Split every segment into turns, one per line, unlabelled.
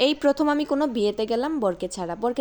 এই প্রথম আমি কোনো বিয়েতে গেলাম বরকে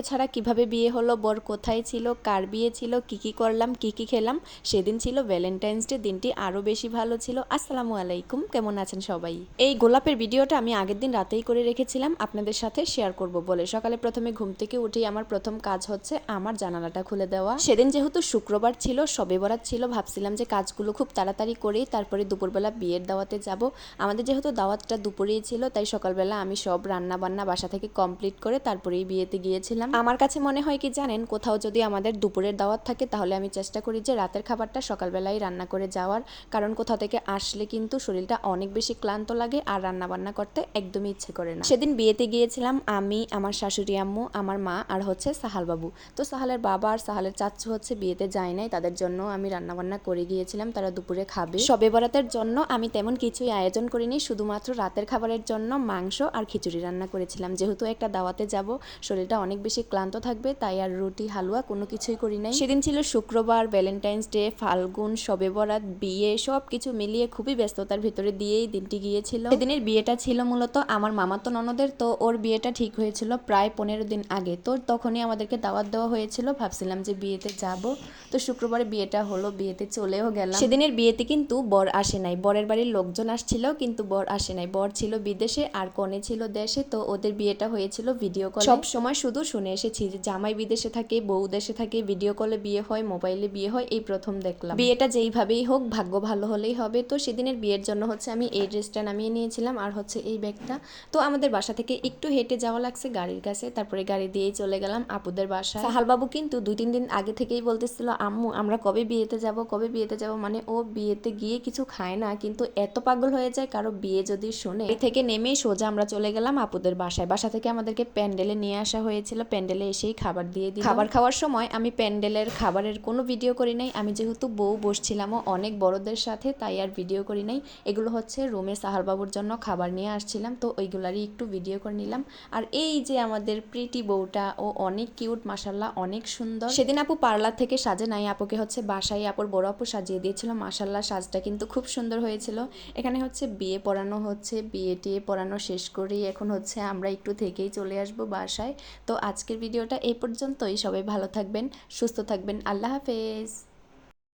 ছাড়া কিভাবে বিয়ে হলো, বর কোথায় ছিল, কার বিয়ে ছিল, কি করলাম, কি খেলাম। সেদিন ছিল ভ্যালেন্টাইন্স ডে, দিনটি আরও বেশি ভালো ছিল। আসসালামু আলাইকুম, কেমন আছেন সবাই? এই গোলাপের ভিডিওটা আমি আগের দিন রাতেই করে রেখেছিলাম আপনাদের সাথে শেয়ার করব বলে। সকালে প্রথমে ঘুম থেকে উঠেই আমার প্রথম কাজ হচ্ছে আমার জানালাটা খুলে দেওয়া। সেদিন যেহেতু শুক্রবার ছিল, শবে বরাত ছিল, ভাবছিলাম যে কাজগুলো খুব তাড়াতাড়ি করেই তারপরে দুপুরবেলা বিয়ের দাওয়াতে যাব। আমাদের যেহেতু দাওয়াতটা দুপুরেই ছিল, তাই সকালবেলা আমি সব রান্না বান্না বাসা থেকে কমপ্লিট করে তারপরেই বিয়েতে গিয়েছিলাম। আমার কাছে মনে হয় কি জানেন, কোথাও যদি আমাদের দুপুরের দাওয়াত থাকে তাহলে আমি চেষ্টা করি যে রাতের খাবারটা সকালবেলায় রান্না করে যাওয়ার, কারণ কোথাও থেকে আসলে কিন্তু শরীরটা অনেক বেশি ক্লান্ত লাগে আর রান্না বান্না করতে একদমই ইচ্ছে করে না। সেদিন বিয়েতে গিয়েছিলাম আমি, আমার শাশুড়ি আম্মু, আমার মা আর হচ্ছে সাহাল বাবু। তো সাহালের বাবা আর সাহালের চাচ্চু হচ্ছে বিয়েতে যায় নাই, তাদের জন্য আমি রান্না বান্না করে গিয়েছিলাম, তারা দুপুরে খাবে। শবে বরাতের জন্য আমি তেমন কিছুই আয়োজন করিনি, শুধুমাত্র রাতের খাবারের জন্য মাংস আর খিচুড়ি রান্না করেছিলাম। যেহেতু একটা দাওয়াতে যাব, শরীরটা অনেক বেশি ক্লান্ত থাকবে, তাই আর রুটি হালুয়া কোনো কিছুই করি নাই। সেদিন ছিল শুক্রবার, ভ্যালেন্টাইন্স ডে, ফাল্গুন, শবে বরাত, বিয়ে, সব কিছু মিলিয়ে খুবই ব্যস্ততার ভিতরে দিয়েই দিনটি গিয়েছিল। সেদিনের বিয়েটা ছিল মূলত আমার মামাতো ননদের, তো ওর বিয়েটা ঠিক হয়েছিল প্রায় 15 দিন আগে। তো তখনই আমাদেরকে দাওয়াত দেওয়া হয়েছিল, ভাবছিলাম যে বিয়েতে যাব। তো শুক্রবারে বিয়েটা হলো, বিয়েতে চলেও গেলাম। সেদিনের বিয়েতে কিন্তু বর আসে নাই, বরের বাড়ির লোকজন আসছিল কিন্তু বর আসে নাই। বর ছিল বিদেশে আর কনে ছিল দেশে, তো ওদের বিয়েটা হয়েছিল ভিডিও কলে। সব সময় শুধু শুনে এসেছি যে জামাই বিদেশে থাকে, বউ দেশে থাকে, ভিডিও কলে বিয়ে হয়, মোবাইলে বিয়ে হয়, এই প্রথম দেখলাম। বিয়েটা যেইভাবেই হোক ভাগ্য ভালো হলেই হবে। তো সেদিনের বিয়ের জন্য হচ্ছে আমি এই ড্রেসটা নামিয়ে নিয়েছিলাম আর হচ্ছে এই ব্যাগটা। তো আমাদের বাসা থেকে একটু হেঁটে যাওয়া লাগছে গাড়ির কাছে, তারপরে গাড়ি দিয়েই চলে গেলাম আপুদের বাসায়। সাহাল বাবু কিন্তু 2-3 দিন আগে থেকেই বলতেছিল, আম্মু আমরা কবে বিয়েতে যাব, কবে বিয়েতে যাব। মানে ও বিয়েতে গিয়ে কিছু খায় না, কিন্তু এত পাগল হয়ে যায় কারো বিয়ে যদি শুনে। এই থেকে নেমেই সোজা আমরা চলে গেলাম আপুদের বাসায়। বাসা থেকে আমাদেরকে প্যান্ডেলে নিয়ে আসা হয়েছিল, প্যান্ডেলে এসেই খাবার দিয়ে দিই। খাবার খাওয়ার সময় আমি প্যান্ডেলের খাবারের কোনো ভিডিও করি নাই, আমি যেহেতু বউ বসছিলামও অনেক বড়দের সাথে, তাই আর ভিডিও করি নাই। এগুলো হচ্ছে রুমে সাহাল বাবুর জন্য খাবার নিয়ে আসছিলাম, তো ওইগুলারই একটু ভিডিও করে নিলাম। আর এই যে আমাদের প্রিটি বউটা, ও অনেক কিউট, মাশাল্লাহ অনেক সুন্দর। সেদিন আপু পার্লার থেকে সাজে নাই, আপুকে হচ্ছে বাসায় আপুর বড় আপু সাজিয়ে দিয়েছিল। মাশাল্লাহ সাজটা কিন্তু খুব সুন্দর হয়েছিল। এখানে হচ্ছে বিয়ে পড়ানো হচ্ছে, বিয়ে টিয়ে পড়ানো শেষ করেই এখন হচ্ছে আমরা একটু থেকেই চলে আসবো বাসায়। তো আজকের ভিডিওটা এই পর্যন্তই। সবাই ভালো থাকবেন, সুস্থ থাকবেন, আল্লাহ হাফেজ।